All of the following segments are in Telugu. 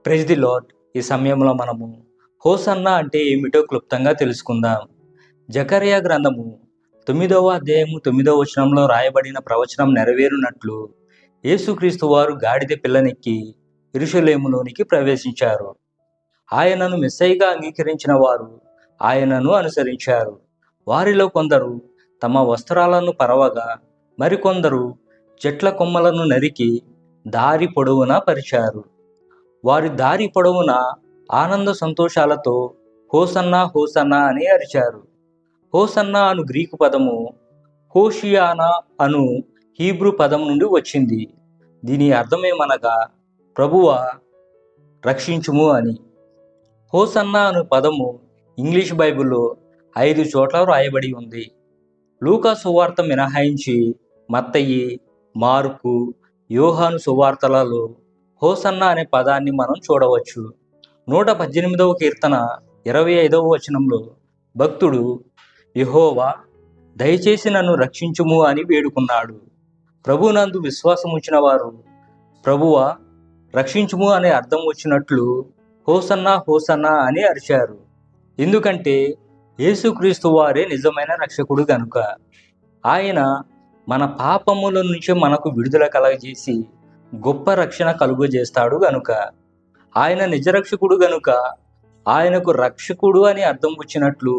Praise the lord. ఈ సమయంలో మనము హోసన్నా అంటే ఏమిటో క్లుప్తంగా తెలుసుకుందాం. జకర్యా గ్రంథము 9వ అధ్యాయము 9వ వచనంలో రాయబడిన ప్రవచనం నెరవేరునట్లు యేసుక్రీస్తు వారు గాడిద పిల్లనెక్కి యెరూషలేములోనికి ప్రవేశించారు. ఆయనను మెస్సీగా అంగీకరించిన వారు ఆయనను అనుసరించారు. వారిలో కొందరు తమ వస్త్రాలను పరవగా, మరికొందరు చెట్ల కొమ్మలను నరికి దారి పొడవునా పరిచారు. వారి దారి పొడవునా ఆనంద సంతోషాలతో హోసన్నా హోసన్నా అని అరిచారు. హోసన్నా అను గ్రీకు పదము హోషియానా అను హీబ్రూ పదం నుండి వచ్చింది. దీని అర్థమేమనగా ప్రభువా రక్షించుము అని. హోసన్నా అను పదము ఇంగ్లీష్ బైబిల్లో 5 చోట్ల రాయబడి ఉంది. లూకా సువార్త మినహాయించి మత్తయి, మార్కు, యోహాను సువార్తలలో హోసన్నా అనే పదాన్ని మనం చూడవచ్చు. 118వ కీర్తన 25వ వచనంలో భక్తుడు యెహోవా దయచేసి నన్ను రక్షించుము అని వేడుకున్నాడు. ప్రభునందు విశ్వాసం ఉంచిన వారు ప్రభువా రక్షించుము అనే అర్థం వచ్చినట్లు హోసన్నా హోసన్నా అని అరిచారు. ఎందుకంటే యేసుక్రీస్తు వారే నిజమైన రక్షకుడు గనుక. ఆయన మన పాపముల నుంచి మనకు విడుదల కలగజేసి గొప్ప రక్షణ కలుగజేస్తాడు గనుక. ఆయన నిజరక్షకుడు గనుక ఆయనకు రక్షకుడు అని అర్థం వచ్చినట్లు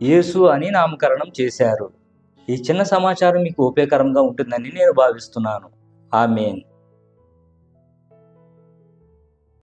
యేసు అని నామకరణం చేశారు. ఈ చిన్న సమాచారం మీకు ఉపయోగకరంగా ఉంటుందని నేను భావిస్తున్నాను. ఆమేన్.